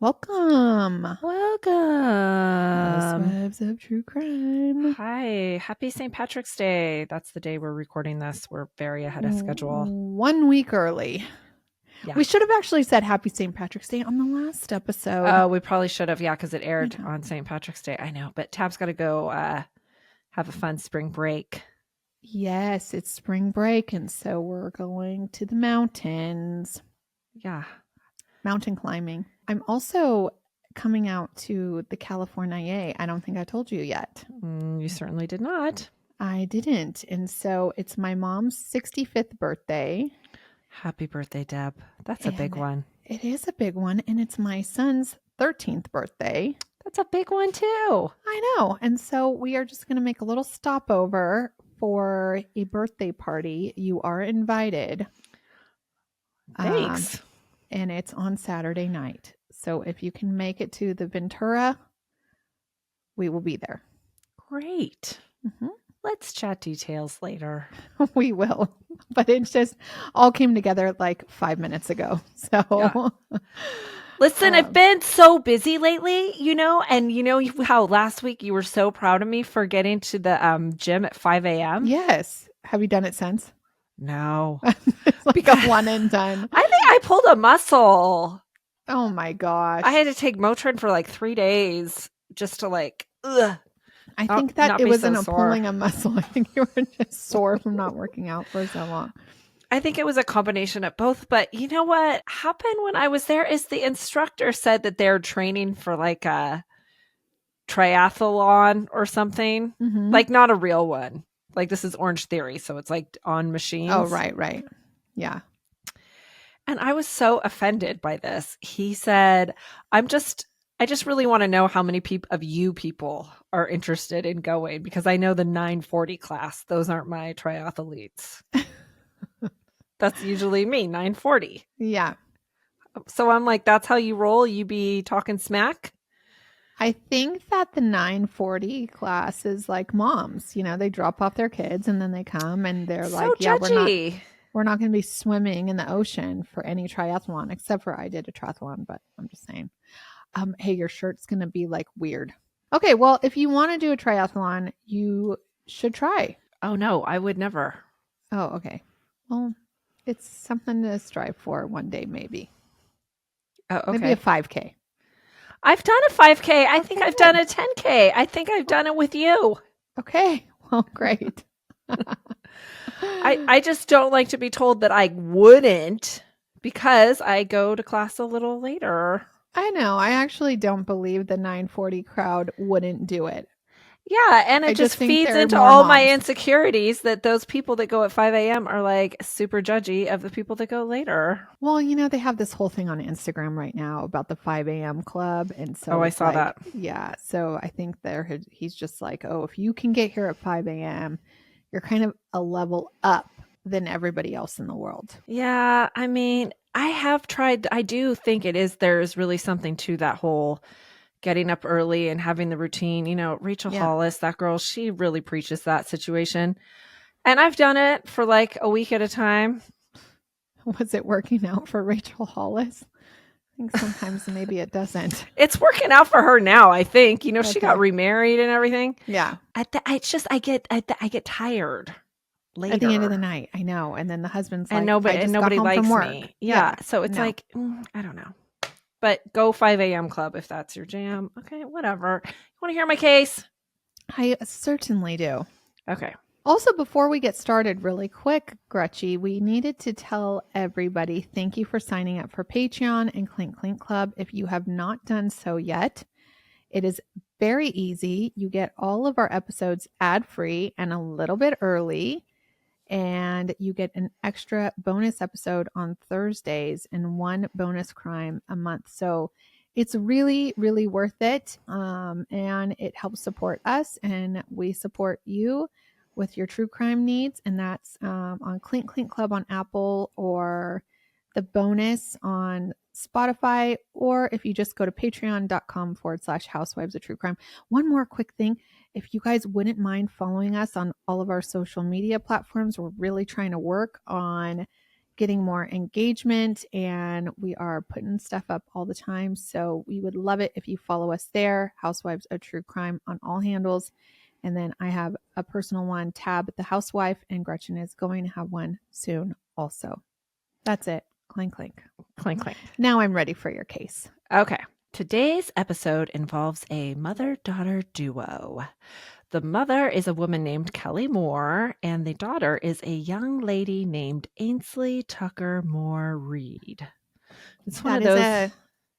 Welcome, Welcome. Housewives of True Crime. Hi. Happy St. Patrick's Day. That's the day we're recording this. We're very ahead of schedule. 1 week early. Yeah. We should have actually said Happy St. Patrick's Day on the last episode. We probably should have. Yeah, because it aired know. on St. Patrick's Day. I know. But Tab's got to go have a fun spring break. Yes, it's spring break, and so we're going to the mountains. Yeah. Mountain climbing. I'm also coming out to the California. I don't think I told you yet. You certainly did not. I didn't. And so it's my mom's 65th birthday. Happy birthday, Deb. That's a big one. It is a big one. And it's my son's 13th birthday. That's a big one, too. I know. And so we are just going to make a little stopover for a birthday party. You are invited. Thanks. And it's on Saturday night. So if you can make it to the Ventura, we will be there. Great. Mm-hmm. Let's chat details later. We will. But it just all came together like 5 minutes ago. So yeah. Listen, I've been so busy lately, and you know how last week you were so proud of me for getting to the gym at 5 a.m.? Yes. Have you done it since? No. It's like a one and done. I think I pulled a muscle. Oh my gosh. I had to take Motrin for like 3 days just to ugh. I think that it wasn't pulling a muscle. I think you were just sore from not working out for so long. I think it was a combination of both, but you know what happened when I was there is the instructor said that they're training for like a triathlon or something, like not a real one. Like this is Orange Theory, so it's like on machines. Oh, right. Yeah. And I was so offended by this. He said, I just really want to know how many people are interested in going because I know the 940 class. Those aren't my triathletes. That's usually me, 940. Yeah. So I'm like, that's how you roll? You be talking smack? I think that the 940 class is like moms. They drop off their kids and then they come and they're so like, judgy. yeah, we're not going to be swimming in the ocean for any triathlon, except for I did a triathlon, but I'm just saying. Hey, your shirt's going to be like weird. Okay, well, if you want to do a triathlon, you should try. Oh, no, I would never. Oh, okay. Well, it's something to strive for one day, maybe. Oh, okay. Maybe a 5K. I've done a 5K. I think I've done a 10K. I think I've done it with you. Okay, well, great. I just don't like to be told that I wouldn't because I go to class a little later. I know. I actually don't believe the 940 crowd wouldn't do it. Yeah, and it just feeds into all my insecurities that those people that go at 5 a.m. are like super judgy of the people that go later. Well, they have this whole thing on Instagram right now about the 5 a.m. club. And so I saw that. Yeah. So I think he's just like, oh, if you can get here at 5 a.m., you're kind of a level up than everybody else in the world. Yeah. I mean, I have tried. I do think there's really something to that whole getting up early and having the routine. Rachel Hollis, that girl, she really preaches that situation. And I've done it for like a week at a time. Was it working out for Rachel Hollis? I think sometimes maybe it doesn't. It's working out for her now, I think. She got remarried and everything. Yeah. I get tired later. At the end of the night. I know. And then the husband's like, nobody likes me. Yeah. So it's like, I don't know. But go 5 a.m. club if that's your jam. Okay, whatever. You want to hear my case? I certainly do. Okay. Also, before we get started really quick, Gretchy, we needed to tell everybody thank you for signing up for Patreon and Clink Clink Club. If you have not done so yet, it is very easy. You get all of our episodes ad-free and a little bit early. And you get an extra bonus episode on Thursdays and one bonus crime a month. So it's really, really worth it. And it helps support us and we support you with your true crime needs. And that's on Clink Clink Club on Apple or the bonus on Spotify, or if you just go to patreon.com/housewives of true crime. One more quick thing. If you guys wouldn't mind following us on all of our social media platforms, we're really trying to work on getting more engagement, and we are putting stuff up all the time. So we would love it if you follow us there. Housewives of True Crime on all handles. And then I have a personal one, Tab the Housewife, and Gretchen is going to have one soon also. That's it. Clink, clink. Clink, clink. Now I'm ready for your case. Okay. Today's episode involves a mother-daughter duo. The mother is a woman named Kelly Moore, and the daughter is a young lady named Ainsley Tucker Moore Reed. It's one of those.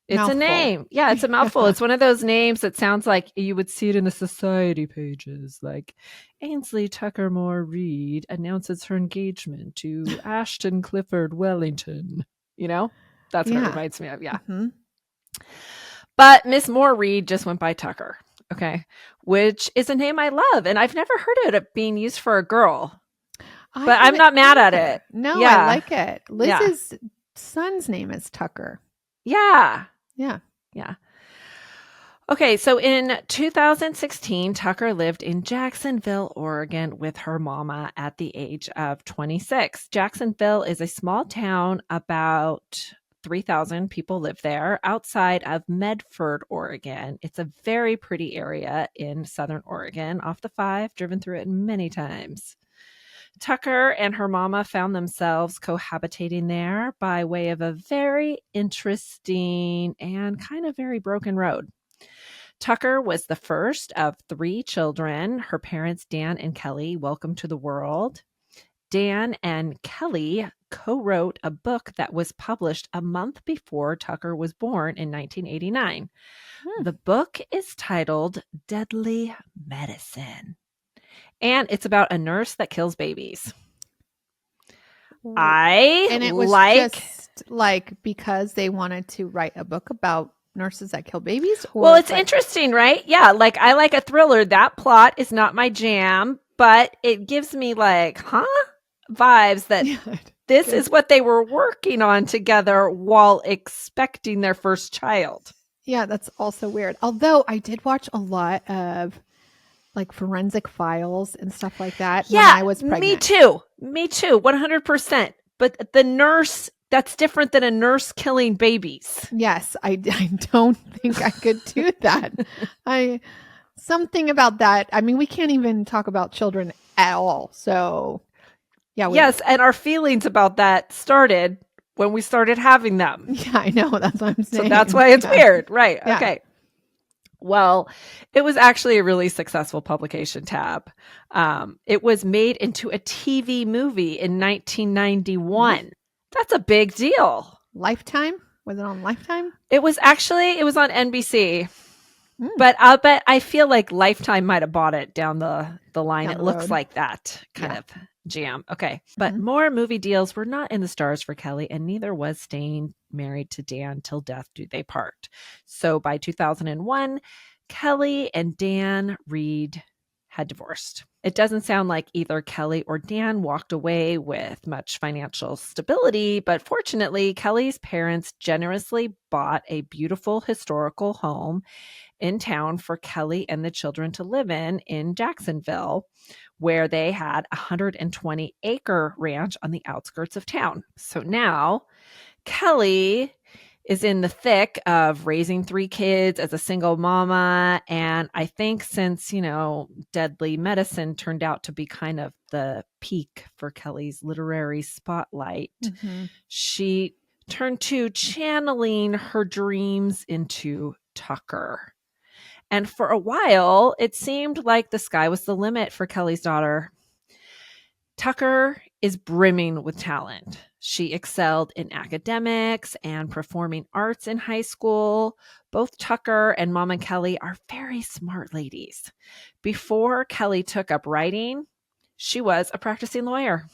It's mouthful. a name. Yeah, it's a mouthful. It's one of those names that sounds like you would see it in the society pages, like Ainsley Tucker Moore Reed announces her engagement to Ashton Clifford Wellington. You know, that's what it reminds me of. Yeah. Mm-hmm. But Miss Moore Reed just went by Tucker. Okay. Which is a name I love. And I've never heard of it being used for a girl. But I'm not mad at it. No, yeah. I like it. Liz's son's name is Tucker. Yeah. Yeah. Yeah. Okay, so in 2016, Tucker lived in Jacksonville, Oregon with her mama at the age of 26. Jacksonville is a small town, about 3,000 people live there, outside of Medford, Oregon. It's a very pretty area in Southern Oregon, off the 5, driven through it many times. Tucker and her mama found themselves cohabitating there by way of a very interesting and kind of very broken road. Tucker was the first of 3 children. Her parents, Dan and Kelly, welcomed to the world. Dan and Kelly co-wrote a book that was published a month before Tucker was born in 1989. The book is titled Deadly Medicine. And it's about a nurse that kills babies. And it was just like because they wanted to write a book about nurses that kill babies? Well, it's interesting, right? Yeah, like I like a thriller. That plot is not my jam, but it gives me like, vibes that this is what they were working on together while expecting their first child. Yeah, that's also weird. Although I did watch a lot of like forensic files and stuff like that when I was pregnant. Me too, 100%. But the nurse, that's different than a nurse killing babies. Yes, I don't think I could do that. Something about that. I mean, we can't even talk about children at all. So, yeah. Yes, and our feelings about that started when we started having them. Yeah, I know. That's what I'm saying. So that's why it's weird. Right. Yeah. Okay. Well, it was actually a really successful publication, Tab. It was made into a TV movie in 1991. That's a big deal. Lifetime? Was it on Lifetime? It was on NBC. But I'll bet I feel like Lifetime might have bought it down the line. It looks like that kind of jam. Okay. But more movie deals were not in the stars for Kelly, and neither was staying married to Dan till death do they part. So by 2001, Kelly and Dan Reed had divorced. It doesn't sound like either Kelly or Dan walked away with much financial stability, but fortunately, Kelly's parents generously bought a beautiful historical home in town for Kelly and the children to live in Jacksonville, where they had a 120-acre ranch on the outskirts of town. So now Kelly is in the thick of raising 3 kids as a single mama. And I think since, Deadly Medicine turned out to be kind of the peak for Kelly's literary spotlight, she turned to channeling her dreams into Tucker. And for a while, it seemed like the sky was the limit for Kelly's daughter. Tucker is brimming with talent. She excelled in academics and performing arts in high school. Both Tucker and Mama Kelly are very smart ladies. Before Kelly took up writing, she was a practicing lawyer.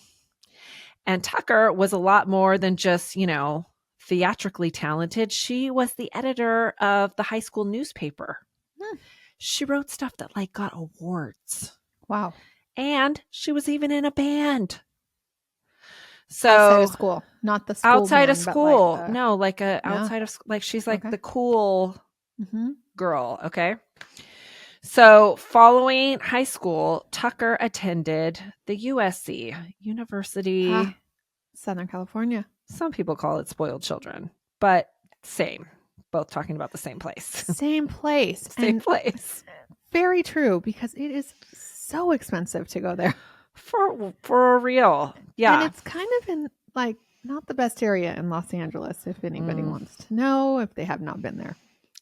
And Tucker was a lot more than just, theatrically talented. She was the editor of the high school newspaper. She wrote stuff that got awards. Wow. And she was even in a band. So outside of school, not the school outside band, of school. But Outside of she's like the cool Mm-hmm. girl. Okay. So following high school, Tucker attended the USC, University Southern California. Some people call it spoiled children, but same. Both talking about the same place. Same place. Same place. Very true, because it is so expensive to go there. For real. Yeah. And it's kind of in like not the best area in Los Angeles, if anybody wants to know, if they have not been there.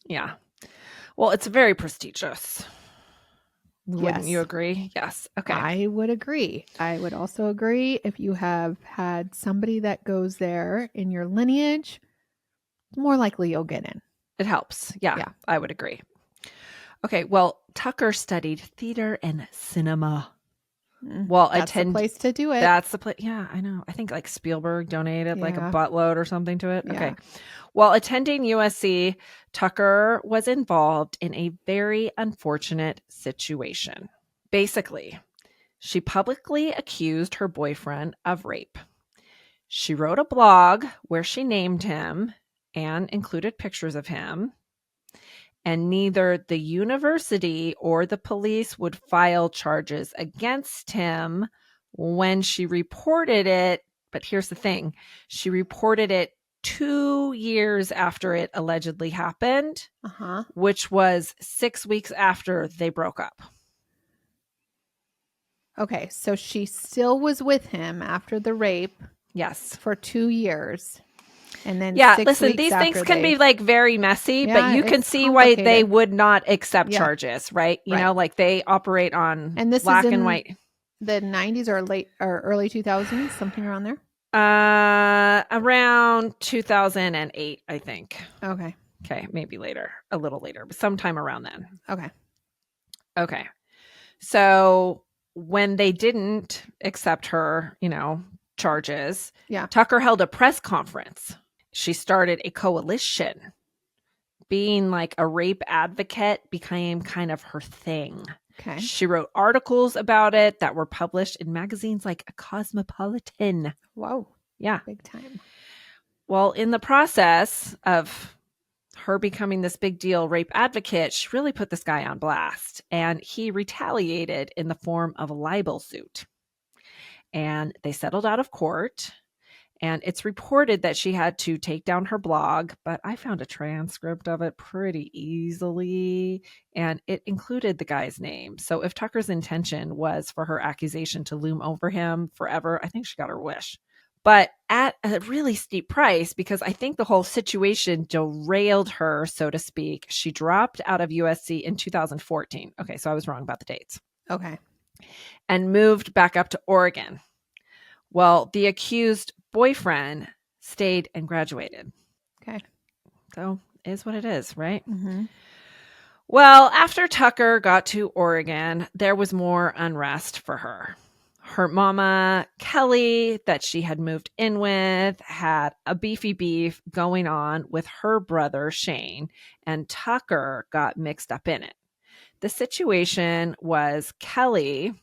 Yeah. Well, it's very prestigious. Wouldn't you Yes. agree? Yes. Okay. I would agree. I would also agree if you have had somebody that goes there in your lineage, more likely you'll get in. It helps. Yeah, Yeah. I would agree. Okay. Well, Tucker studied theater and cinema. Well, That's the place to do it. That's the place. Yeah, I know. I think like Spielberg donated like a Yeah. buttload or something to it. Yeah. Okay. While attending USC, Tucker was involved in a very unfortunate situation. Basically, she publicly accused her boyfriend of rape. She wrote a blog where she named him and included pictures of him. And neither the university or the police would file charges against him when she reported it. But here's the thing. She reported it 2 years after it allegedly happened, which was 6 weeks after they broke up. Okay, so she still was with him after the rape. Yes. For 2 years. And then listen, these things can be like very messy, but you can see why they would not accept charges, right? You know, like they operate on black and white. The 90s or early 2000s, something around there? Around 2008, I think. Okay. Okay, maybe later, a little later, but sometime around then. Okay. So when they didn't accept her, charges, Tucker held a press conference. She started a coalition. Being like a rape advocate became kind of her thing. Okay. She wrote articles about it that were published in magazines like Cosmopolitan. Whoa. Yeah. Big time. Well, in the process of her becoming this big deal rape advocate, she really put this guy on blast. And he retaliated in the form of a libel suit. And they settled out of court. And it's reported that she had to take down her blog, but I found a transcript of it pretty easily, and it included the guy's name. So if Tucker's intention was for her accusation to loom over him forever, I think she got her wish. But at a really steep price, because I think the whole situation derailed her, so to speak. She dropped out of USC in 2014. Okay, so I was wrong about the dates. Okay. And moved back up to Oregon. Well, the accused boyfriend stayed and graduated. Okay. So is what it is, right? Mm-hmm. Well, after Tucker got to Oregon, there was more unrest for her. Her mama, Kelly, that she had moved in with, had a beef going on with her brother, Shane, and Tucker got mixed up in it. The situation was Kelly,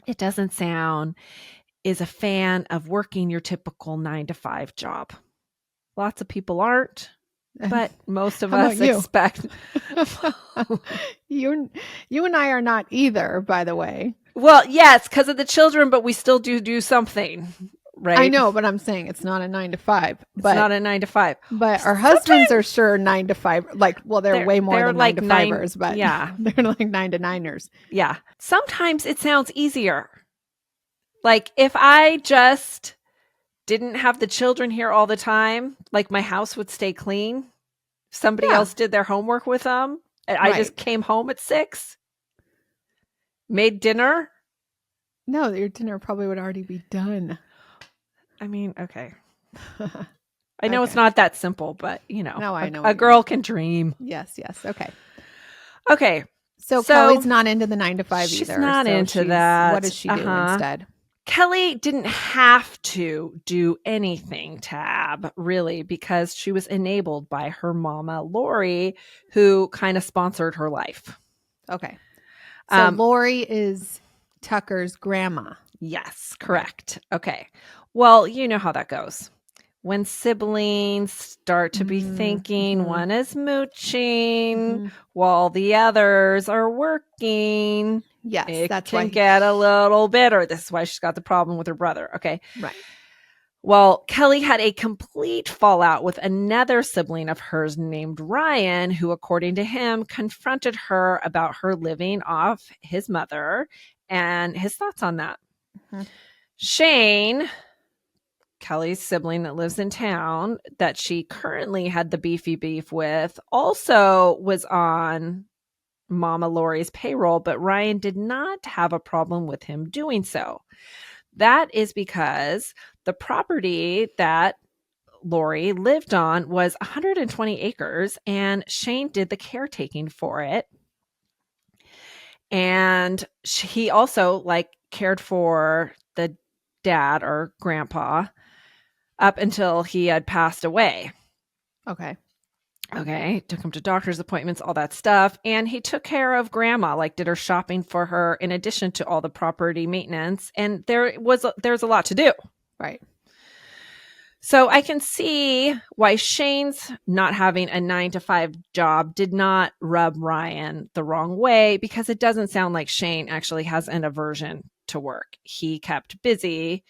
it doesn't sound, is a fan of working your typical 9-to-5 job. Lots of people aren't, but most of us expect. You and I are not either, by the way. Well, yes, because of the children, but we still do something, right? I know, but I'm saying it's not a 9-to-5. It's not a 9-to-5. But our husbands are sure 9-to-5. Like, well, they're way more than like 9-to-5ers, but yeah, they're like 9-to-9ers. Yeah. Sometimes it sounds easier. Like if I just didn't have the children here all the time, like my house would stay clean. Somebody else did their homework with them. And I just came home at 6, made dinner. No, your dinner probably would already be done. I mean, okay. I know it's not that simple, but no, I know a girl can dream. Yes. Okay. Okay. So Kelly's not into the 9-to-5 either. She's not into that. What does she do instead? Kelly didn't have to do anything, Tab, really, because she was enabled by her mama, Lori, who kind of sponsored her life. Okay. So Lori is Tucker's grandma. Yes, correct. Right. Okay. Well, you know how that goes. When siblings start to be thinking one is mooching while the others are working. Yes, it that's can why get a little bitter. This is why she's got the problem with her brother. Okay. Right. Well, Kelly had a complete fallout with another sibling of hers named Ryan, who, according to him, confronted her about her living off his mother and his thoughts on that. Mhm. Shane, Kelly's sibling that lives in town, that she currently had the beef with, also was on Mama Lori's payroll, but Ryan did not have a problem with him doing so. That is because the property that Lori lived on was 120 acres, and Shane did the caretaking for it. And he also cared for the dad or grandpa up until he had passed away. Okay. Took him to doctor's appointments, all that stuff. And he took care of grandma, did her shopping for her in addition to all the property maintenance. And there's a lot to do. Right. So I can see why Shane's not having a 9-to-5 job did not rub Ryan the wrong way, because it doesn't sound like Shane actually has an aversion to work. He kept busy,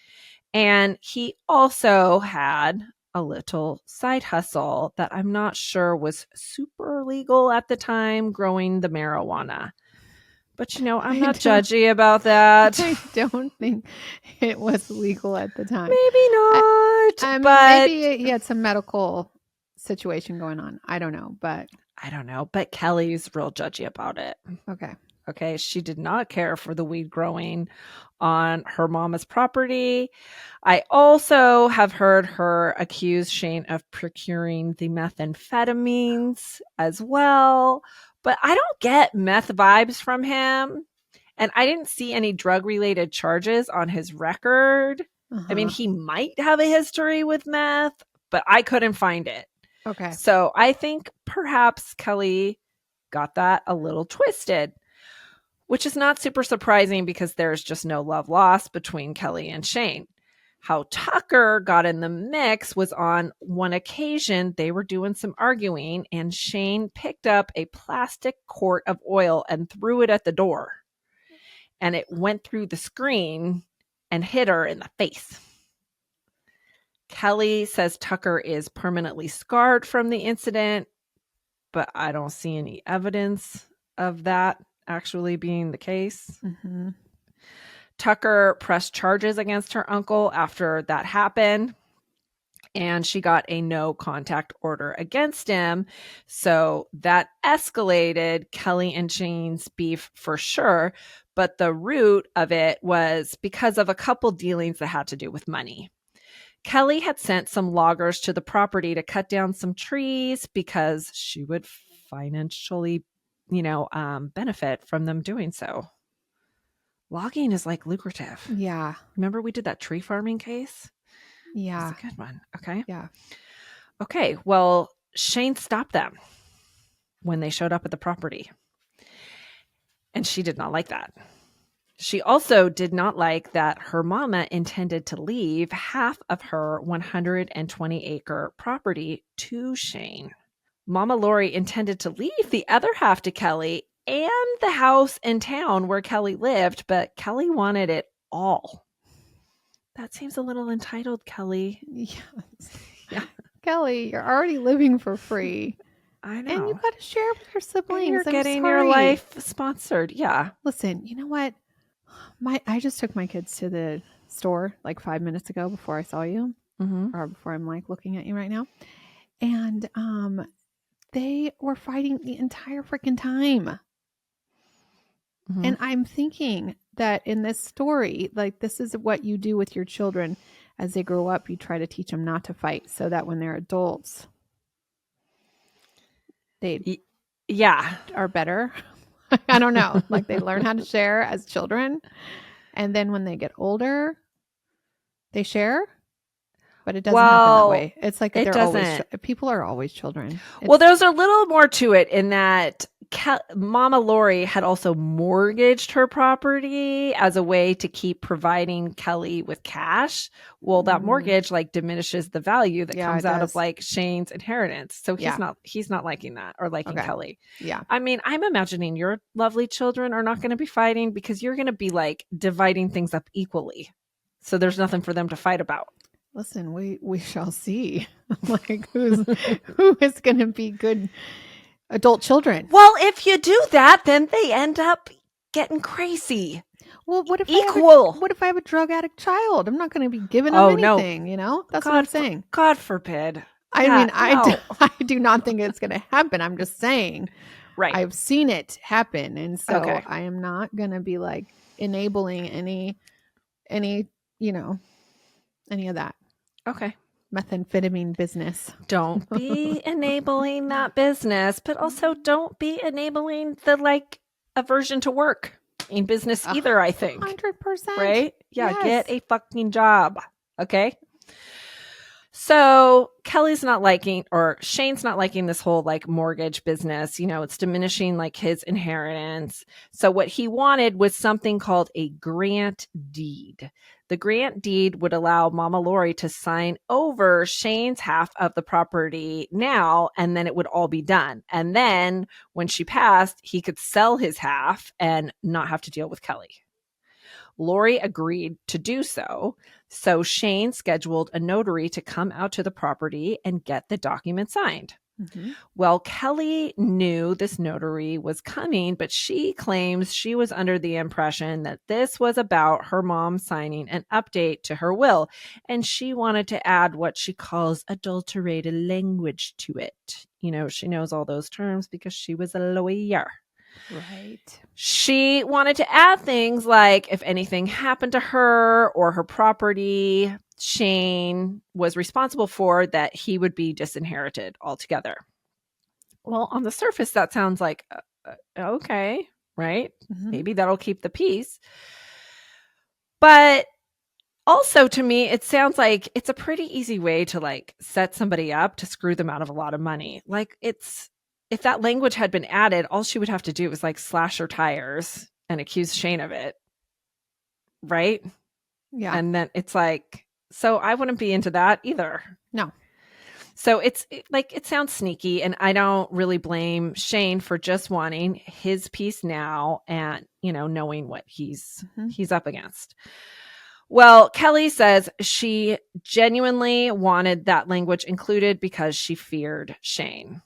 and he also had a little side hustle that I'm not sure was super legal at the time, growing the marijuana. But, I'm not judgy about that. I don't think it was legal at the time. Maybe not. But maybe he had some medical situation going on. I don't know. But Kelly's real judgy about it. Okay. She did not care for the weed growing on her mama's property. I also have heard her accuse Shane of procuring the methamphetamines as well. But I don't get meth vibes from him. And I didn't see any drug-related charges on his record. I mean, he might have a history with meth, but I couldn't find it. Okay. So I think perhaps Kelly got that a little twisted, which is not super surprising because there's just no love lost between Kelly and Shane. How Tucker got in the mix was on one occasion they were doing some arguing, and Shane picked up a plastic quart of oil and threw it at the door. And it went through the screen and hit her in the face. Kelly says Tucker is permanently scarred from the incident, but I don't see any evidence of that actually being the case. Mm-hmm. Tucker pressed charges against her uncle after that happened, and she got a no contact order against him. So that escalated Kelly and Shane's beef for sure. But the root of it was because of a couple dealings that had to do with money. Kelly had sent some loggers to the property to cut down some trees because she would financially, benefit from them doing so. Logging is lucrative. Yeah. Remember we did that tree farming case? Yeah. That's a good one. Okay. Yeah. Okay. Well, Shane stopped them when they showed up at the property. And she did not like that. She also did not like that her mama intended to leave half of her 120-acre property to Shane. Mama Lori intended to leave the other half to Kelly and the house in town where Kelly lived, but Kelly wanted it all. That seems a little entitled, Kelly. Yes. Yeah. Kelly, you're already living for free. I know. And you got to share with your siblings. And you're getting your life sponsored. Yeah. Listen, you know what? I just took my kids to the store 5 minutes ago before I saw you, or before I'm looking at you right now. And they were fighting the entire freaking time. And I'm thinking that in this story, this is what you do with your children as they grow up. You try to teach them not to fight so that when they're adults, they are better. I don't know. They learn how to share as children. And then when they get older, they share. But it doesn't happen that way. It's people are always children. There's a little more to it in that Mama Lori had also mortgaged her property as a way to keep providing Kelly with cash. Well, that mortgage diminishes the value that comes out of Shane's inheritance. So he's not liking that or liking Kelly. Yeah. I mean, I'm imagining your lovely children are not going to be fighting because you're going to be dividing things up equally. So there's nothing for them to fight about. Listen, we shall see. Like who is going to be good adult children? Well, if you do that, then they end up getting crazy. Well, what if Equal. what if I have a drug addict child? I'm not going to be giving them Oh, no. anything, you know? That's what I'm God, saying. God forbid. I Yeah, mean, no. I do not think it's going to happen. I'm just saying Right. I've seen it happen, and so Okay. I am not going to be like enabling any, you know, any of that Okay. methamphetamine business. Don't be enabling that business, but also don't be enabling the like aversion to work in business either, I think. 100%. Right? Yeah, Yes. get a fucking job. Okay? So Kelly's not liking, or Shane's not liking this whole like mortgage business. You know, it's diminishing like his inheritance. So what he wanted was something called a grant deed. The grant deed would allow Mama Lori to sign over Shane's half of the property now, and then it would all be done. And then when she passed, he could sell his half and not have to deal with Kelly. Lori agreed to do so. So Shane scheduled a notary to come out to the property and get the document signed. Mm-hmm. Well, Kelly knew this notary was coming, but she claims she was under the impression that this was about her mom signing an update to her will, and she wanted to add what she calls adulterated language to it. You know, she knows all those terms because she was a lawyer. Right. She wanted to add things like if anything happened to her or her property, Shane was responsible for, that he would be disinherited altogether. Well, on the surface, that sounds like, okay, right? Mm-hmm. Maybe that'll keep the peace. But also to me, it sounds like it's a pretty easy way to like set somebody up to screw them out of a lot of money. Like if that language had been added, all she would have to do was like slash her tires and accuse Shane of it. Right? Yeah. And then it's like, so I wouldn't be into that either. No. So it sounds sneaky, and I don't really blame Shane for just wanting his piece now and, you know, knowing what he's up against. Well, Kelly says she genuinely wanted that language included because she feared Shane.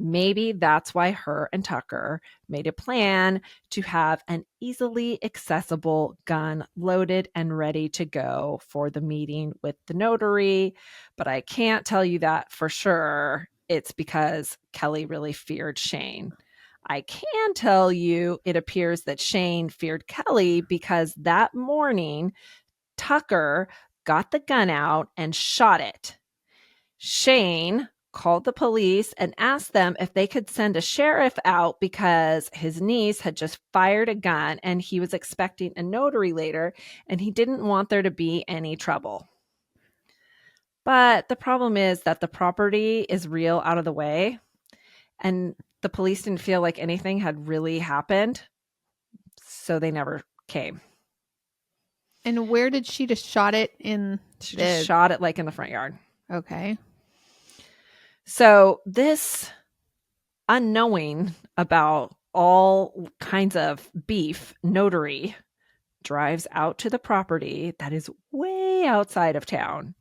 Maybe that's why her and Tucker made a plan to have an easily accessible gun loaded and ready to go for the meeting with the notary. But I can't tell you that for sure. It's because Kelly really feared Shane. I can tell you it appears that Shane feared Kelly because that morning, Tucker got the gun out and shot it. Shane called the police and asked them if they could send a sheriff out because his niece had just fired a gun and he was expecting a notary later and he didn't want there to be any trouble. But the problem is that the property is real out of the way and the police didn't feel like anything had really happened, so they never came. And where did she just shot it in? She just shot it like in the front yard. Okay. So this unknowing about all kinds of beef notary drives out to the property that is way outside of town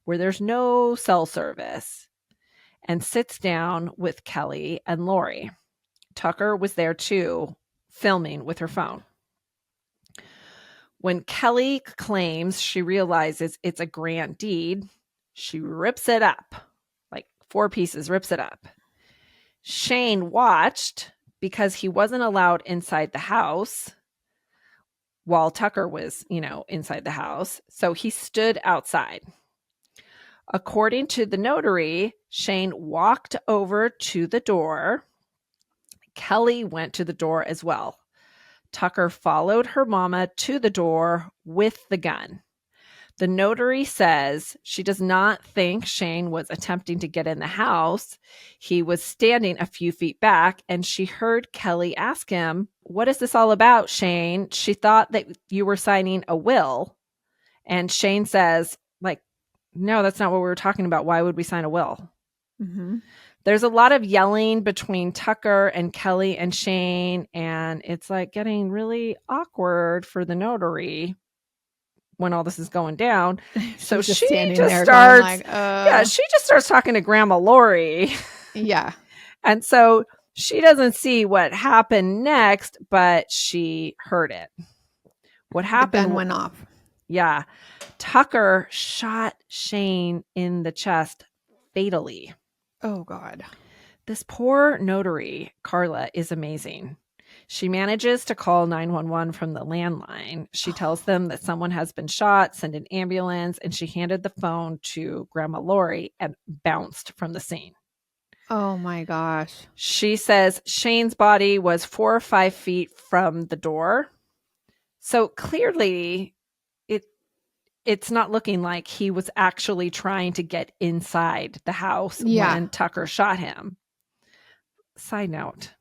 where there's no cell service and sits down with Kelly and Lori. Tucker was there too, filming with her phone. When Kelly claims she realizes it's a grant deed, she rips it up, like 4 pieces, rips it up. Shane watched because he wasn't allowed inside the house while Tucker was, you know, inside the house. So he stood outside. According to the notary, Shane walked over to the door. Kelly went to the door as well. Tucker followed her mama to the door with the gun. The notary says she does not think Shane was attempting to get in the house. He was standing a few feet back, and she heard Kelly ask him, "What is this all about, Shane? She thought that you were signing a will." And Shane says, like, "No, that's not what we were talking about. Why would we sign a will?" Mm-hmm. There's a lot of yelling between Tucker and Kelly and Shane, and it's like getting really awkward for the notary when all this is going down. So She's just she standing just there starts, going like, yeah, she just starts talking to Grandma Lori. yeah. And so she doesn't see what happened next, but she heard it. What The happened? gun went off. Yeah. Tucker shot Shane in the chest fatally. Oh, God. This poor notary, Carla, is amazing. She manages to call 911 from the landline. She tells them that someone has been shot, send an ambulance, and she handed the phone to Grandma Lori and bounced from the scene. Oh, my gosh. She says Shane's body was 4 or 5 feet from the door. So clearly, it's not looking like he was actually trying to get inside the house when Tucker shot him. Side note,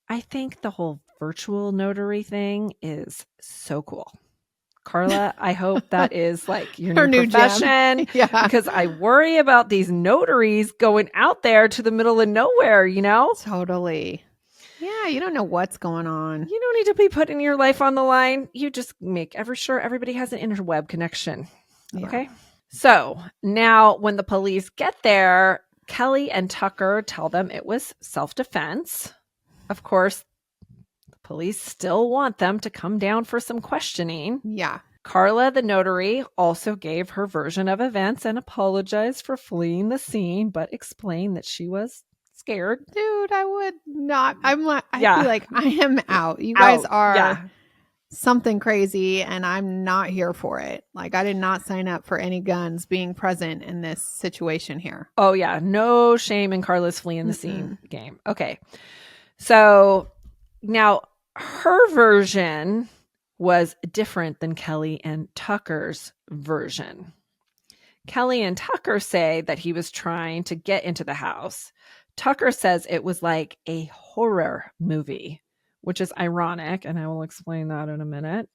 I think the whole virtual notary thing is so cool. Carla, I hope that is like your Her new profession. Yeah. Because I worry about these notaries going out there to the middle of nowhere, you know? Totally. Yeah, you don't know what's going on. You don't need to be putting your life on the line. You just make sure everybody has an interweb connection. Yeah. Okay? So now when the police get there, Kelly and Tucker tell them it was self-defense. Of course, the police still want them to come down for some questioning. Yeah. Carla, the notary, also gave her version of events and apologized for fleeing the scene, but explained that she was scared. Dude, I would not. I'd Yeah. be like, I am out. You guys are Yeah. something crazy and I'm not here for it. Like, I did not sign up for any guns being present in this situation here. Oh, yeah. No shame in Carla's fleeing the scene game. Okay. So now her version was different than Kelly and Tucker's version. Kelly and Tucker say that he was trying to get into the house. Tucker says it was like a horror movie, which is ironic, and I will explain that in a minute.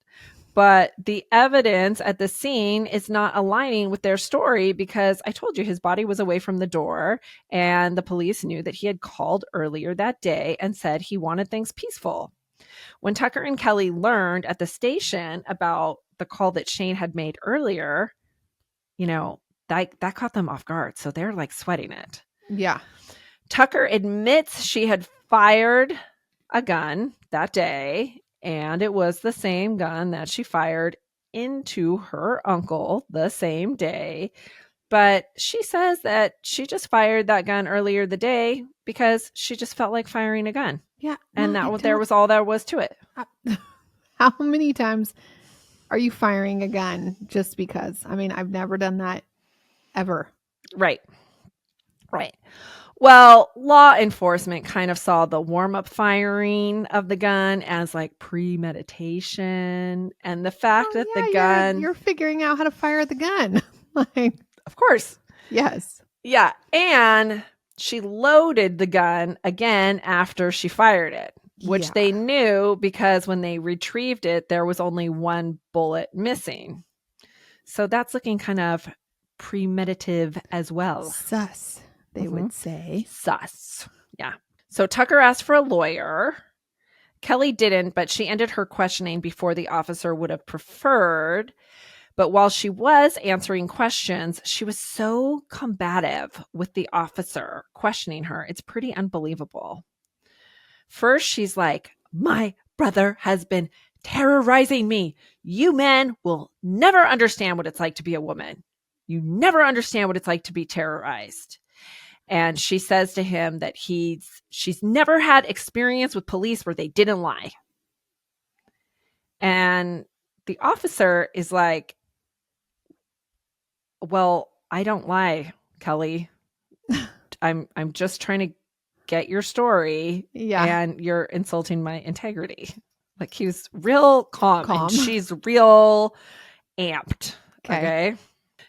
But the evidence at the scene is not aligning with their story because I told you his body was away from the door, and the police knew that he had called earlier that day and said he wanted things peaceful. When Tucker and Kelly learned at the station about the call that Shane had made earlier, you know, that caught them off guard. So they're like sweating it. Yeah. Tucker admits she had fired a gun that day, and it was the same gun that she fired into her uncle the same day. But she says that she just fired that gun earlier the day because she just felt like firing a gun. Yeah. And there was all there was to it. How many times are you firing a gun just because? I mean, I've never done that ever. Right. Well, law enforcement kind of saw the warm-up firing of the gun as like premeditation, and the fact that the gun... You're figuring out how to fire the gun. Like, of course. Yes. Yeah, and she loaded the gun again after she fired it, which they knew because when they retrieved it, there was only one bullet missing. So that's looking kind of premeditative as well. Sus, they would say. Sus. Yeah. So Tucker asked for a lawyer. Kelly didn't, but she ended her questioning before the officer would have preferred. But while she was answering questions, she was so combative with the officer questioning her. It's pretty unbelievable. First, she's like, "My brother has been terrorizing me. You men will never understand what it's like to be a woman. You never understand what it's like to be terrorized." And she says to him that she's never had experience with police where they didn't lie. And the officer is like, "Well, I don't lie, Kelly. I'm just trying to get your story, and you're insulting my integrity." Like, he was real calm. And she's real amped. Okay.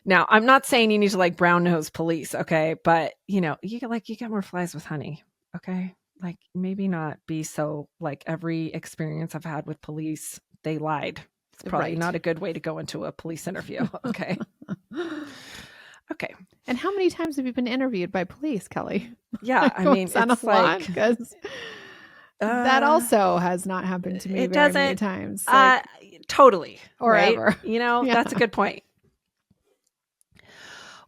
Now, I'm not saying you need to like brown nose police, okay? But you get more flies with honey, okay? Like, maybe not be so like every experience I've had with police, they lied. It's probably not a good way to go into a police interview, okay? Okay. And how many times have you been interviewed by police, Kelly? Yeah, I mean, it's like, That also has not happened to me It very many doesn't. times. Like, Totally. or Right. ever. Yeah. That's a good point.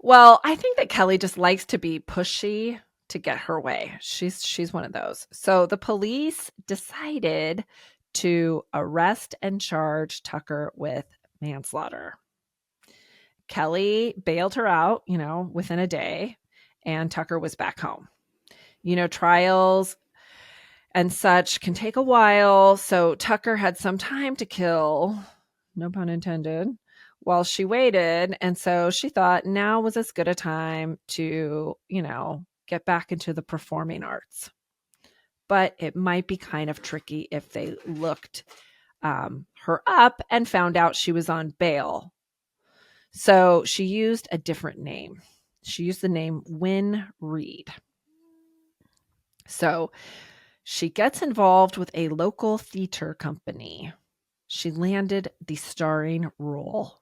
Well, I think that Kelly just likes to be pushy to get her way. She's one of those. So the police decided to arrest and charge Tucker with manslaughter. Kelly bailed her out, within a day, and Tucker was back home. Trials and such can take a while, so Tucker had some time to kill, no pun intended, while she waited. And so she thought now was as good a time to, get back into the performing arts. But it might be kind of tricky if they looked her up and found out she was on bail. So she used a different name. She used the name Wynn Reed. So she gets involved with a local theater company. She landed the starring role.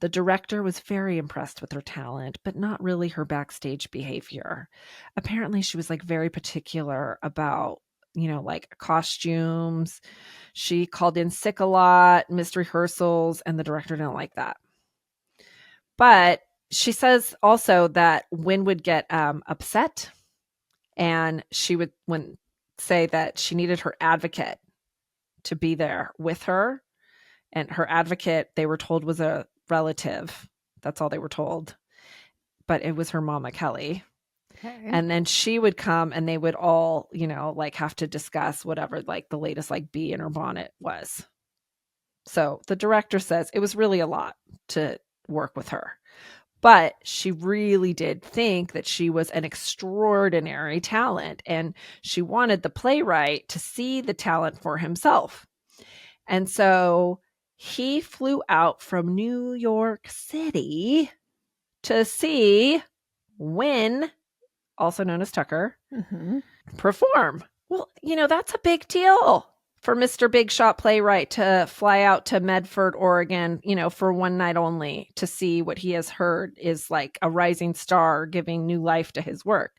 The director was very impressed with her talent, but not really her backstage behavior. Apparently, she was very particular about, costumes. She called in sick a lot, missed rehearsals, and the director didn't like that. But she says also that Wynn would get upset, and she would say that she needed her advocate to be there with her. And her advocate, they were told, was a relative. That's all they were told. But it was her mama, Kelly. Okay. And then she would come and they would all, have to discuss whatever, the latest, bee in her bonnet was. So the director says it was really a lot to work with her. But she really did think that she was an extraordinary talent. And she wanted the playwright to see the talent for himself. And so he flew out from New York City to see Wynn, also known as Tucker, perform. Well, that's a big deal for Mr. Big Shot playwright to fly out to Medford, Oregon, for one night only to see what he has heard is like a rising star giving new life to his work.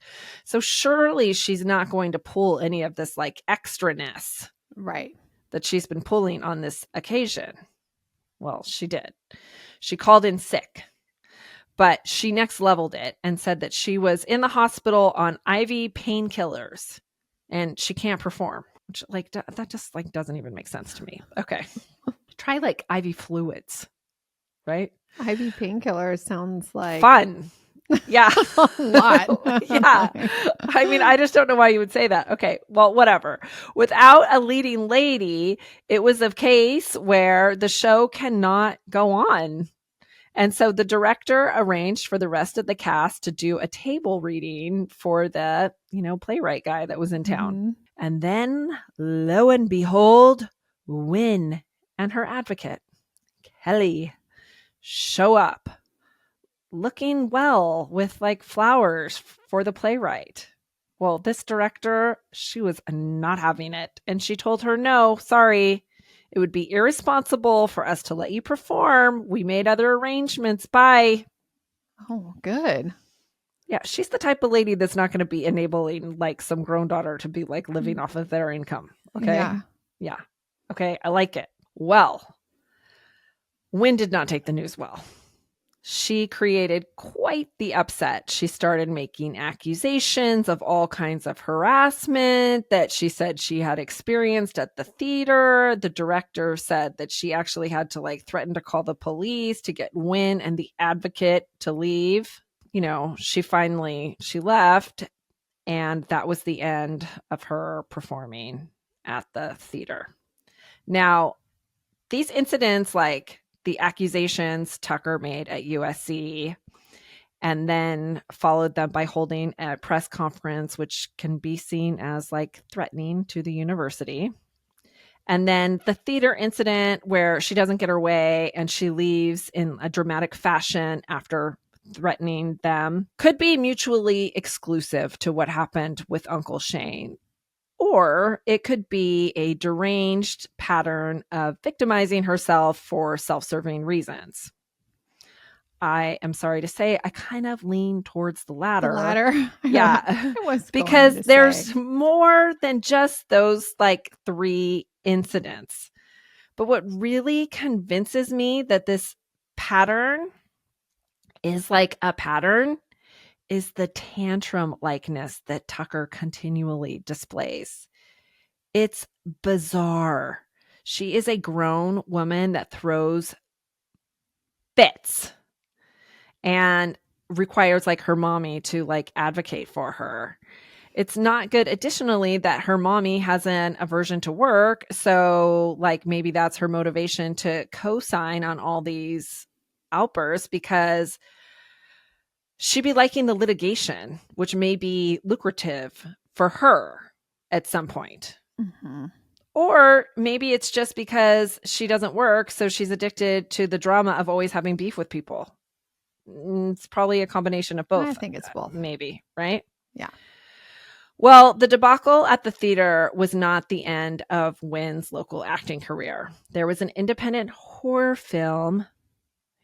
So surely she's not going to pull any of this extraness. Right. That she's been pulling on this occasion. Well, she did. She called in sick, but she next leveled it and said that she was in the hospital on IV painkillers and she can't perform, which that just doesn't even make sense to me. Okay. Try IV fluids, right? IV painkillers sounds like fun. Yeah. a lot. Yeah. I mean, I just don't know why you would say that. Okay. Well, whatever. Without a leading lady, it was a case where the show cannot go on. And so the director arranged for the rest of the cast to do a table reading for the, playwright guy that was in town. Mm-hmm. And then, lo and behold, Wynn and her advocate, Kelly, show up. Looking well with flowers for the playwright. Well, this director, she was not having it. And she told her, no, sorry. It would be irresponsible for us to let you perform. We made other arrangements. Bye. Oh, good. Yeah, she's the type of lady that's not going to be enabling some grown daughter to be living off of their income. Okay. Yeah. Okay. I like it. Well, Wynn did not take the news well. She created quite the upset. She started making accusations of all kinds of harassment that she said she had experienced at the theater. The director said that she actually had to threaten to call the police to get Wynn and the advocate to leave. She left, and that was the end of her performing at the theater. Now, these incidents, the accusations Tucker made at USC, and then followed them by holding a press conference, which can be seen as threatening to the university. And then the theater incident where she doesn't get her way and she leaves in a dramatic fashion after threatening them could be mutually exclusive to what happened with Uncle Shane. Or it could be a deranged pattern of victimizing herself for self-serving reasons. I am sorry to say, I kind of lean towards the The latter. latter. Yeah. I was Because going to there's say. more than just those like 3 incidents. But what really convinces me that this pattern is like a pattern is the tantrum likeness that Tucker continually displays. It's bizarre. She is a grown woman that throws fits and requires like her mommy to like advocate for her. It's not good additionally that her mommy has an aversion to work, so like maybe that's her motivation to co-sign on all these outbursts, because she'd be liking the litigation, which may be lucrative for her at some point. Mm-hmm. Or maybe it's just because she doesn't work, so she's addicted to the drama of always having beef with people. It's probably a combination of both. I think it's both. Maybe, right? Yeah. Well, the debacle at the theater was not the end of Wynn's local acting career. There was an independent horror film.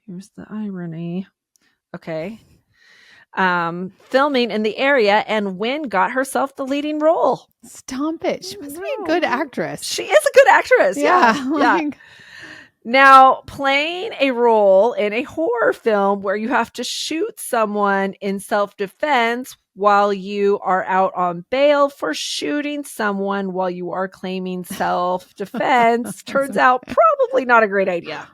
Here's the irony. Okay. Filming in the area, and Wynn got herself the leading role. Stomp it. She must be a good actress. She is a good actress. Yeah. Like, Now, playing a role in a horror film where you have to shoot someone in self-defense while you are out on bail for shooting someone while you are claiming self-defense turns out probably not a great idea.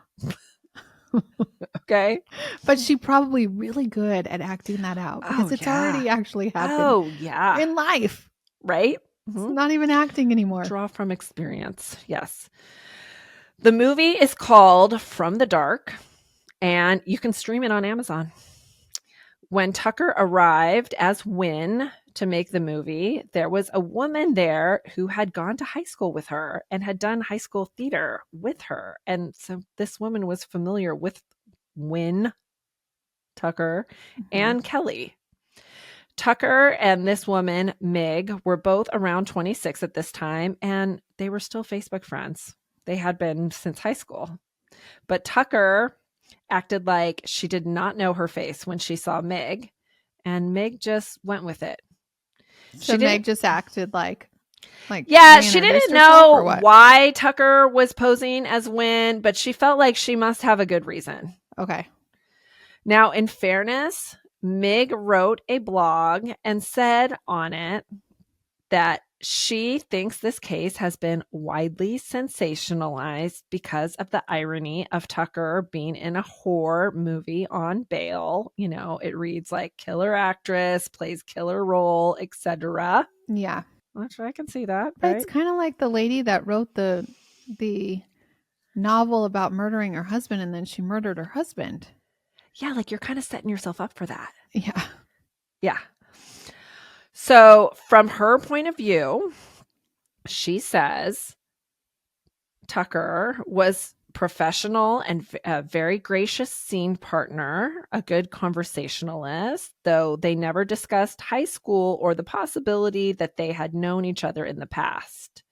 Okay. But she's probably really good at acting that out because it's already actually happened in life. Right? It's not even acting anymore. Draw from experience. Yes. The movie is called From the Dark, and you can stream it on Amazon. When Tucker arrived as Wynn to make the movie, there was a woman there who had gone to high school with her and had done high school theater with her. And so this woman was familiar with Wynn, Tucker, and Kelly. Tucker and this woman, Meg, were both around 26 at this time, and they were still Facebook friends. They had been since high school. But Tucker acted like she did not know her face when she saw Meg, and Meg just went with it. So Meg just acted like yeah, she didn't know why Tucker was posing as Wynn, but she felt like she must have a good reason. Okay. Now, in fairness, Meg wrote a blog and said on it that she thinks this case has been widely sensationalized because of the irony of Tucker being in a horror movie on bail. You know, it reads like killer actress, plays killer role, etc. Yeah. Which I can see that. But right? It's kind of like the lady that wrote the novel about murdering her husband and then she murdered her husband. Yeah, like you're kind of setting yourself up for that. Yeah. Yeah. So from her point of view, she says Tucker was professional and a very gracious scene partner, a good conversationalist, though they never discussed high school or the possibility that they had known each other in the past.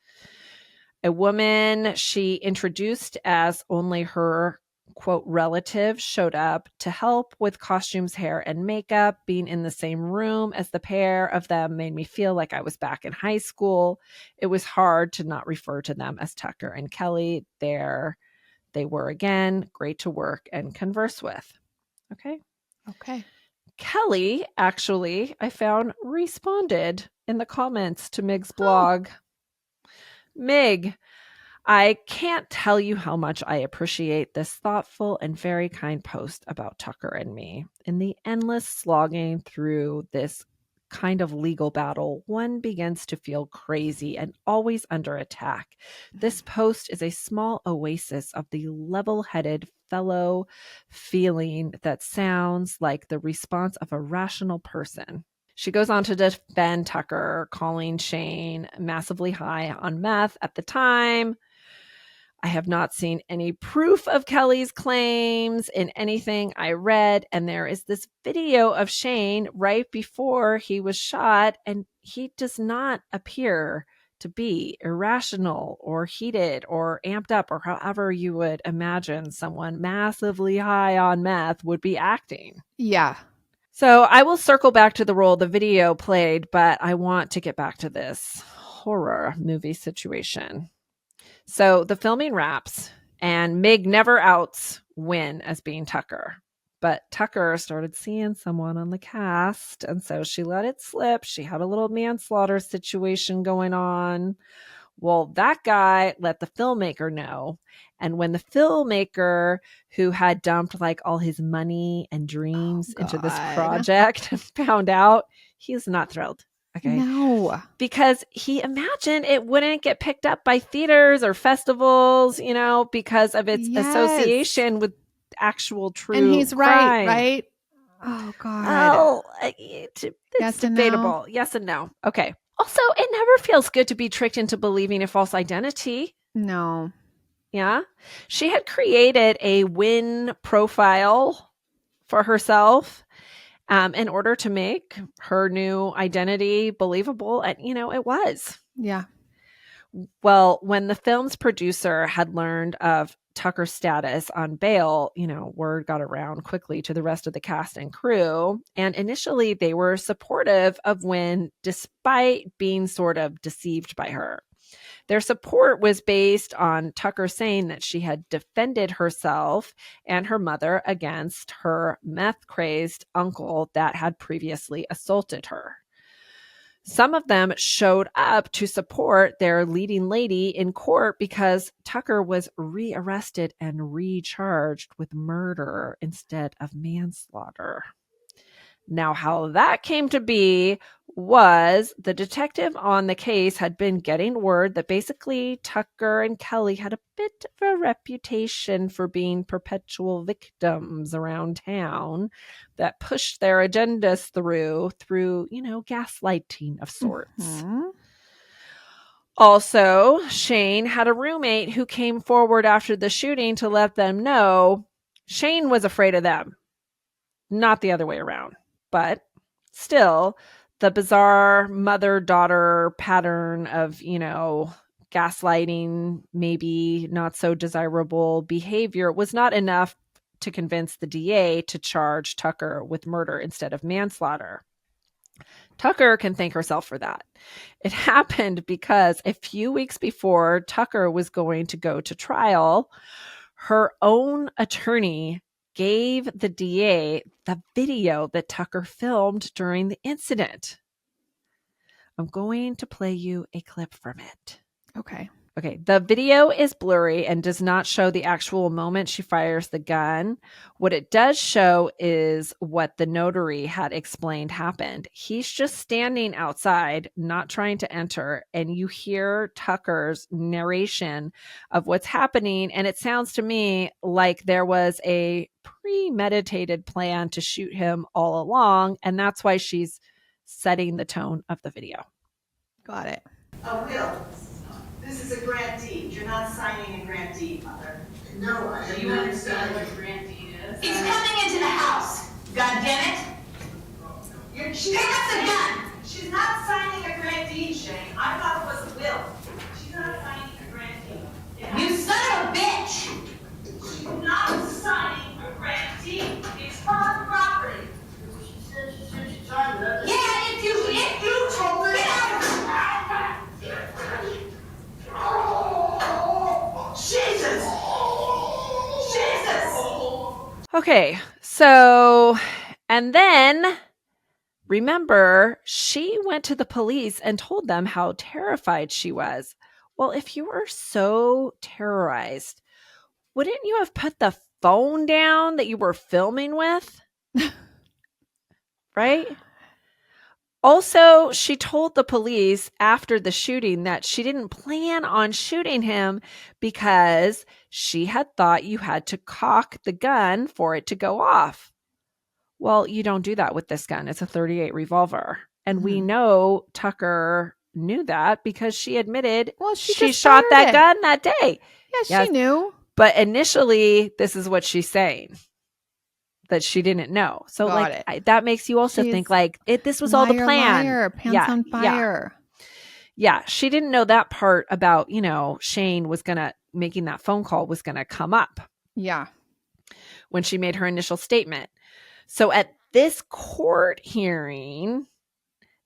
A woman she introduced as only her quote relative showed up to help with costumes, hair, and makeup. Being in the same room as the pair of them made me feel like I was back in high school. It was hard to not refer to them as Tucker and Kelly. There they were again, great to work and converse with. Okay. Kelly, actually, I found, responded in the comments to Meg's blog. Meg, I can't tell you how much I appreciate this thoughtful and very kind post about Tucker and me. In the endless slogging through this kind of legal battle, one begins to feel crazy and always under attack. This post is a small oasis of the level-headed fellow feeling that sounds like the response of a rational person. She goes on to defend Tucker, calling Shane massively high on meth at the time. I have not seen any proof of Kelly's claims in anything I read. And there is this video of Shane right before he was shot, and he does not appear to be irrational or heated or amped up, or however you would imagine someone massively high on meth would be acting. Yeah. So I will circle back to the role the video played, but I want to get back to this horror movie situation. So the filming wraps, and Mig never outs Wynn as being Tucker. But Tucker started seeing someone on the cast, and so she let it slip. She had a little manslaughter situation going on. Well, that guy let the filmmaker know. And when the filmmaker, who had dumped like all his money and dreams into this project, found out, he's not thrilled. Okay. No. Because he imagined it wouldn't get picked up by theaters or festivals, because of its association with actual true And he's crime. right? Oh, God. Well, it's debatable. No? Yes and no. Okay. Also, it never feels good to be tricked into believing a false identity. No. Yeah. She had created a Wynn profile for herself in order to make her new identity believable. And, it was. Yeah. Well, when the film's producer had learned of Tucker's status on bail, word got around quickly to the rest of the cast and crew. And initially, they were supportive of Wynn, despite being sort of deceived by her. Their support was based on Tucker saying that she had defended herself and her mother against her meth-crazed uncle that had previously assaulted her. Some of them showed up to support their leading lady in court because Tucker was rearrested and recharged with murder instead of manslaughter. Now, how that came to be was the detective on the case had been getting word that basically Tucker and Kelly had a bit of a reputation for being perpetual victims around town that pushed their agendas through, gaslighting of sorts. Mm-hmm. Also, Shane had a roommate who came forward after the shooting to let them know Shane was afraid of them, not the other way around. But still, the bizarre mother-daughter pattern of, gaslighting, maybe not so desirable behavior was not enough to convince the DA to charge Tucker with murder instead of manslaughter. Tucker can thank herself for that. It happened because a few weeks before Tucker was going to go to trial, her own attorney gave the DA the video that Tucker filmed during the incident. I'm going to play you a clip from it. Okay. The video is blurry and does not show the actual moment she fires the gun. What it does show is what the notary had explained happened. He's just standing outside, not trying to enter, and you hear Tucker's narration of what's happening, and it sounds to me like there was a premeditated plan to shoot him all along, and that's why she's setting the tone of the video. Got it. Will, this is a grant deed. You're not signing a grant deed, Mother. No, I Do you understand what a grant deed is? It's coming into the house. God damn it! Pick up the gun. She's not signing a grant deed, Shane. I thought it was a will. She's not signing a grant deed. Yeah. You son of a bitch! She's not signing a grant deed. It's her property. She said she signed it. Yeah, if you told her. Get out of her. Jesus! Okay, so, and then remember, she went to the police and told them how terrified she was. Well, if you were so terrorized, wouldn't you have put the phone down that you were filming with? Right? Also, she told the police after the shooting that she didn't plan on shooting him because she had thought you had to cock the gun for it to go off. Well, you don't do that with this gun. It's a .38 revolver. And we know Tucker knew that because she admitted she shot that gun that day. Yeah, she knew. But initially, this is what she's saying. That she didn't know. So that makes you also think like this was all the plan. Liar, pants on fire. Yeah, she didn't know that part about, Shane was making that phone call was going to come up Yeah. when she made her initial statement. So at this court hearing,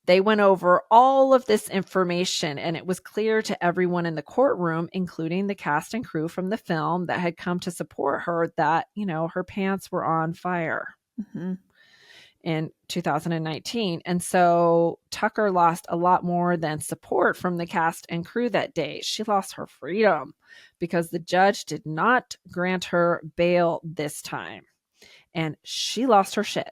they went over all of this information, and it was clear to everyone in the courtroom, including the cast and crew from the film that had come to support her, that, her pants were on fire. Mm-hmm. In 2019. And so Tucker lost a lot more than support from the cast and crew that day. She lost her freedom because the judge did not grant her bail this time. And she lost her shit.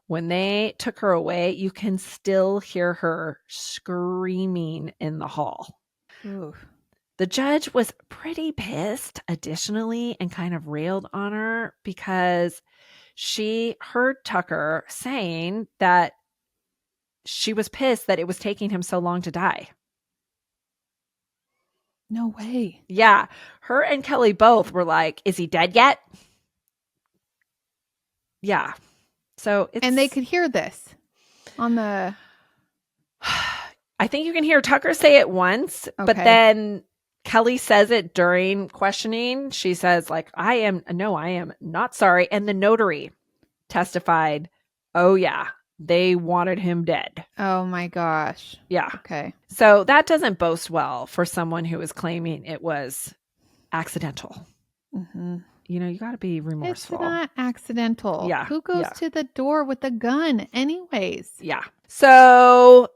When they took her away, you can still hear her screaming in the hall. Oof. The judge was pretty pissed additionally and kind of railed on her because she heard Tucker saying that she was pissed that it was taking him so long to die. No way. Yeah. Her and Kelly both were like, is he dead yet? Yeah. So And they could hear this on the... I think you can hear Tucker say it once, but then Kelly says it during questioning. She says, like, I am not sorry. And the notary testified, oh yeah, they wanted him dead. Oh my gosh. Yeah. Okay. So that doesn't boast well for someone who is claiming it was accidental. Mm-hmm. You got to be remorseful. It's not accidental. Yeah. Who goes to the door with a gun anyways? Yeah. So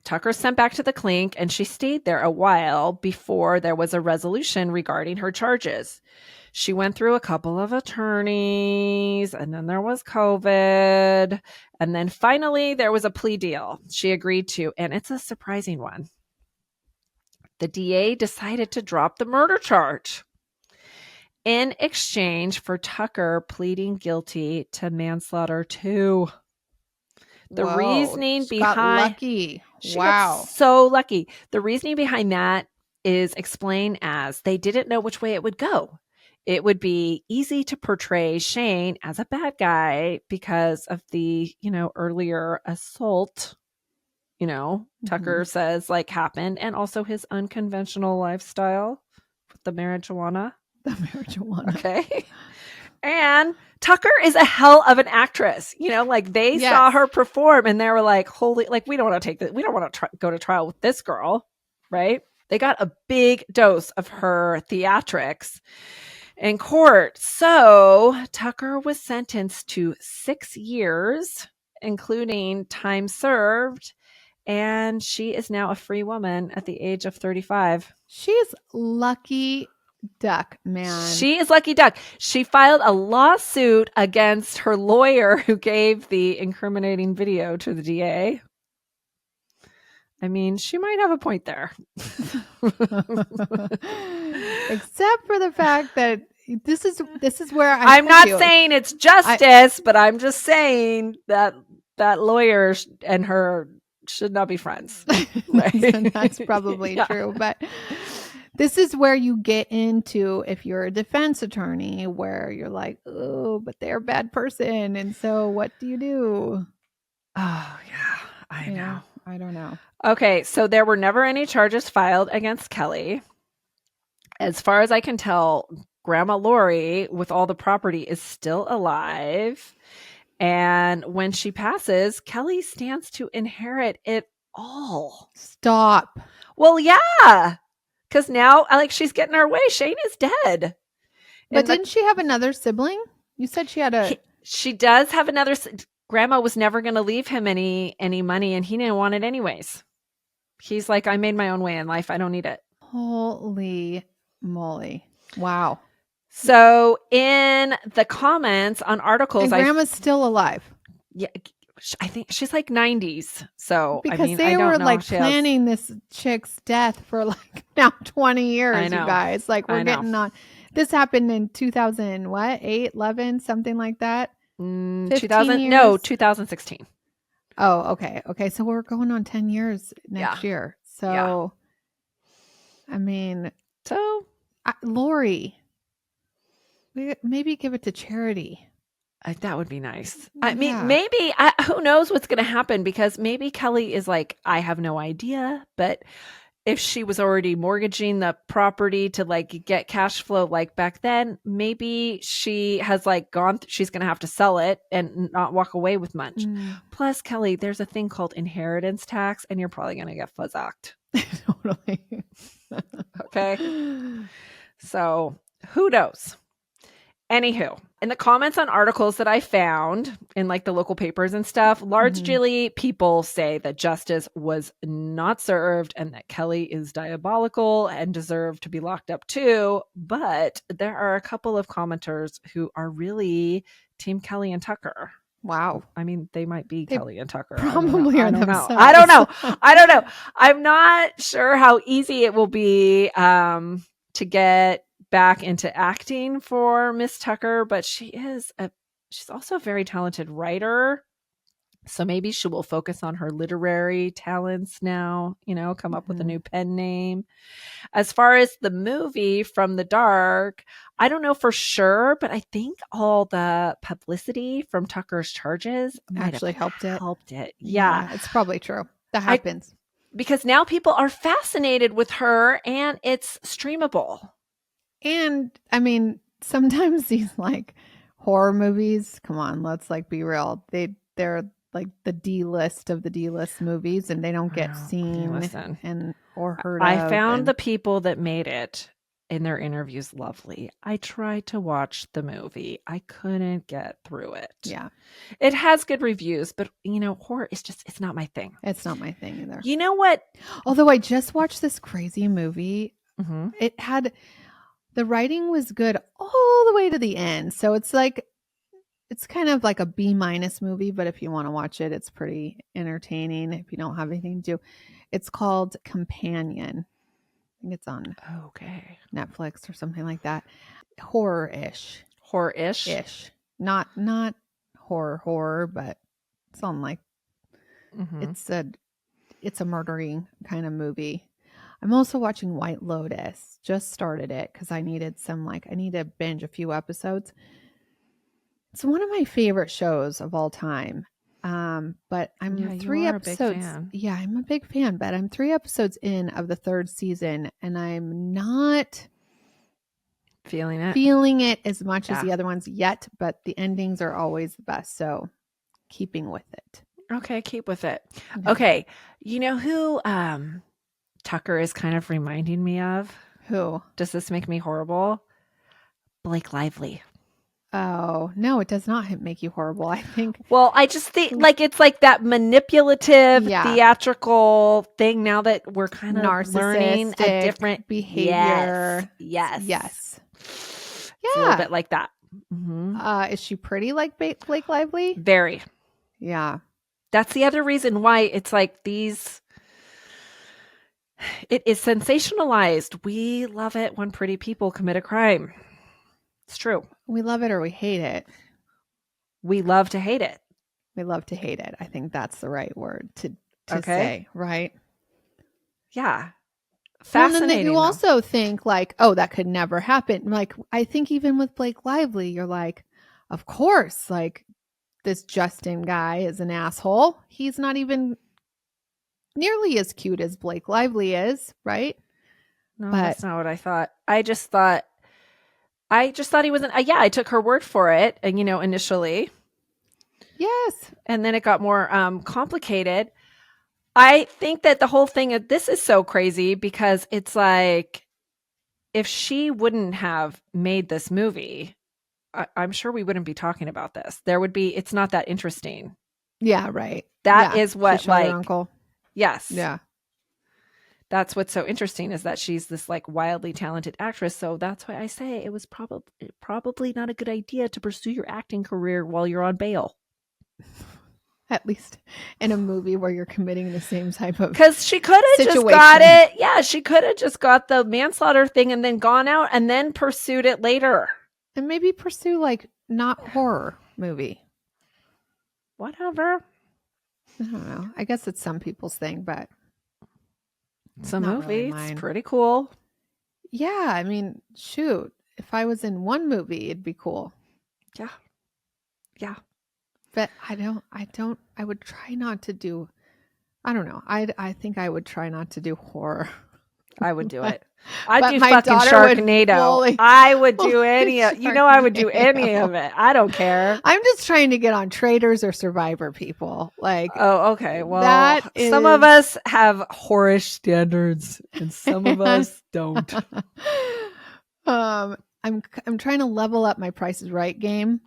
Tucker's sent back to the clink, and she stayed there a while before there was a resolution regarding her charges. She went through a couple of attorneys, and then there was COVID, and then finally there was a plea deal she agreed to, and it's a surprising one. The DA decided to drop the murder charge in exchange for Tucker pleading guilty to manslaughter 2. The reasoning behind... got lucky. She Wow. got so lucky. The reasoning behind that is explained as they didn't know which way it would go. It would be easy to portray Shane as a bad guy because of the, earlier assault, Tucker says happened, and also his unconventional lifestyle with the marijuana. Okay. And Tucker is a hell of an actress. They saw her perform and they were like, holy, we don't want to take this. We don't want to go to trial with this girl. Right. They got a big dose of her theatrics in court. So Tucker was sentenced to 6 years, including time served. And she is now a free woman at the age of 35. She's lucky duck, man. She is lucky duck. She filed a lawsuit against her lawyer who gave the incriminating video to the DA. I mean, she might have a point there. Except for the fact that this is where I'm not saying it's justice, but I'm just saying that lawyer and her should not be friends. Right? That's probably true, but this is where you get into, if you're a defense attorney, where you're like, oh, but they're a bad person. And so what do you do? Oh, yeah, I know. I don't know. Okay, so there were never any charges filed against Kelly. As far as I can tell, Grandma Lori, with all the property, is still alive. And when she passes, Kelly stands to inherit it all. Stop. Well, yeah. Because now, she's getting her way. Shane is dead. But didn't she have another sibling? You said she had she does have another... Grandma was never going to leave him any money, and he didn't want it anyways. He's like, I made my own way in life. I don't need it. Holy moly. Wow. So in the comments on articles... And Grandma's still alive. Yeah, I think she's 90s. So because they were planning this chick's death for now 20 years, you guys. We're getting on. This happened in 2000, what? 8, 11, something like that. 2000? No, 2016. Oh, okay. Okay. So we're going on 10 years next year. So, I mean, Lori, maybe give it to charity. That would be nice. I mean, Yeah. maybe, who knows what's going to happen, because maybe Kelly is like, I have no idea. But if she was already mortgaging the property to like get cash flow like back then, maybe she has like she's going to have to sell it and not walk away with much. Mm. Plus, Kelly, there's a thing called inheritance tax, and you're probably going to get fuzzocked. Totally. Okay. So who knows? Anywho, in the comments on articles that I found in like the local papers and stuff, largely people say that justice was not served and that Kelly is diabolical and deserved to be locked up too. But there are a couple of commenters who are really Team Kelly and Tucker. Wow. I mean, they might be Kelly and Tucker. Probably I are don't know. themselves. I don't know. I don't know. I'm not sure how easy it will be to get back into acting for Miss Tucker, but she's also a very talented writer. So maybe she will focus on her literary talents now, come up with a new pen name. As far as the movie From the Dark, I don't know for sure, but I think all the publicity from Tucker's charges might Actually have helped it. Yeah. It's probably true. That happens. Because now people are fascinated with her and it's streamable. And I mean, sometimes these like horror movies, come on, let's like be real. They're like the D-list of the D-list movies, and they don't get seen or heard of. I found the people that made it in their interviews lovely. I tried to watch the movie. I couldn't get through it. Yeah. It has good reviews, but horror is it's not my thing. It's not my thing either. You know what? Although I just watched this crazy movie. Mm-hmm. The writing was good all the way to the end. So it's kind of like a B- movie, but if you want to watch it, it's pretty entertaining if you don't have anything to do. It's called Companion. I think it's on Netflix or something like that. Horror-ish. Horror-ish? Ish. Not horror, but it's on like it's a murdering kind of movie. I'm also watching White Lotus. Just started it because I need to binge a few episodes. It's one of my favorite shows of all time. But I'm 3 episodes. Yeah, I'm a big fan, but I'm 3 episodes in of the 3rd season, and I'm not feeling it as much as the other ones yet, but the endings are always the best. So keeping with it. Okay, keep with it. Okay. You know who Tucker is kind of reminding me of? Who? Does this make me horrible? Blake Lively. Oh, no, it does not make you horrible, I think. Well, I just think it's like that manipulative, theatrical thing now that we're kind of learning a different behavior. Yes. Yeah. It's a little bit like that. Mm-hmm. Is she pretty like Blake Lively? Very. Yeah. That's the other reason why it's like these... It is sensationalized. We love it when pretty people commit a crime. It's true. We love it or we hate it. We love to hate it. We love to hate it. I think that's the right word to say, right? Yeah. Fascinating. And then you also think like, oh, that could never happen. Like, I think even with Blake Lively, you're like, of course, like this Justin guy is an asshole. He's not even nearly as cute as Blake Lively is, right? No, that's not what I thought. I just thought he wasn't. I took her word for it, and initially, yes, and then it got more complicated. I think that the whole thing of this is so crazy because it's like, if she wouldn't have made this movie, I'm sure we wouldn't be talking about this. It's not that interesting. Yeah, right. That is what her uncle. Yes. Yeah. That's what's so interesting is that she's this like wildly talented actress. So that's why I say it was probably not a good idea to pursue your acting career while you're on bail. At least in a movie where you're committing the same type of because she could have just got it. Yeah, she could have just got the manslaughter thing and then gone out and then pursued it later. And maybe pursue like not horror movie. Whatever. I don't know. I guess it's some people's thing, but it's a movie. Really, it's pretty cool. Yeah, I mean, shoot. If I was in one movie, it'd be cool. Yeah. Yeah. But I would try not to do, I don't know. I think I would try not to do horror. I would do it. I'd But do my fucking daughter would Sharknado. fully- I would do fully any of, I would do any Sharknado. of it. I don't care. I'm just trying to get on Traders or Survivor, people. Like, Oh, okay. Well, that some of is- us have whorish standards and some of us don't. I'm trying to level up my Price is Right game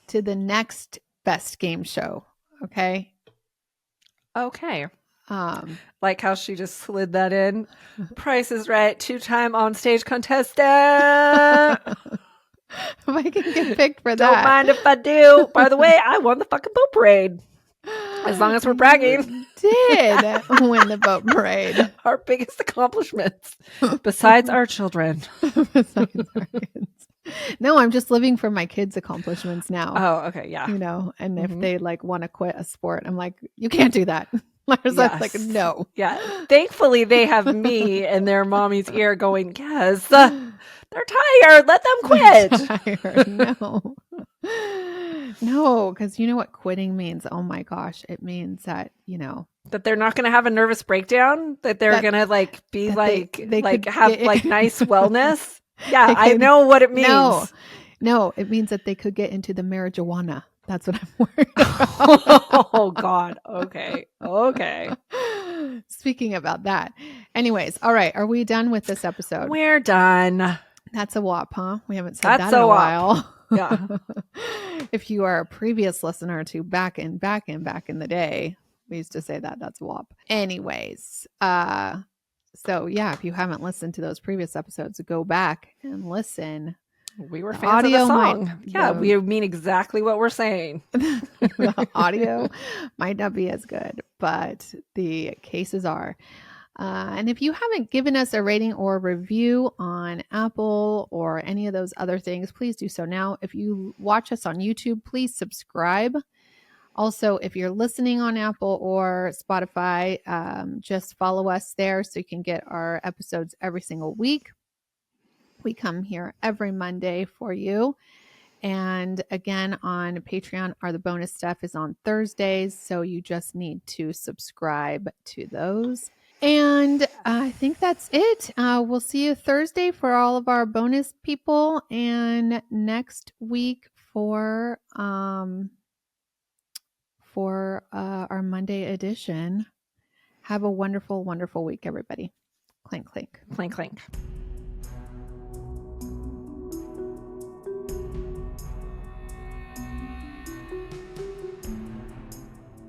to the next best game show. Okay. Okay. Like how she just slid that in. Price is Right, 2-time on stage contestant. If I can get picked for that. Don't mind if I do. By the way, I won the fucking boat parade. As long as we're bragging. You did win the boat parade. Our biggest accomplishments. Besides our children. Besides our kids. No, I'm just living for my kids' accomplishments now. Oh, okay. Yeah. And if they like want to quit a sport, I'm like, you can't do that. Yes. Like, no. Yeah. Thankfully, they have me in their mommy's ear going, yes, they're tired. Let them quit. Tired. No. No, because you know what quitting means? Oh my gosh. It means that, that they're not going to have a nervous breakdown, that they're going to like be like, they like could have get- like nice wellness. Yeah, I know what it means. No, it means that they could get into the marijuana. That's what I'm worried about. Oh God. Okay. Speaking about that. Anyways, all right. Are we done with this episode? We're done. That's a whop, huh? We haven't said That's that in a a whop. while. Yeah. If you are a previous listener to back in the day, we used to say that. That's a whop. Anyways, so yeah, if you haven't listened to those previous episodes, go back and listen. We were The fans of the audio song. might- Yeah, the- we mean exactly what we're saying. The audio might not be as good, but the cases are. And if you haven't given us a rating or review on Apple or any of those other things, please do so now. If you watch us on YouTube, please subscribe. Also, if you're listening on Apple or Spotify, just follow us there so you can get our episodes every single week. We come here every Monday for you. And again, on Patreon, the bonus stuff is on Thursdays. So you just need to subscribe to those. And I think that's it. We'll see you Thursday for all of our bonus people, and next week for our Monday edition. Have a wonderful, wonderful week, everybody. Clink, clink. Clink, clink.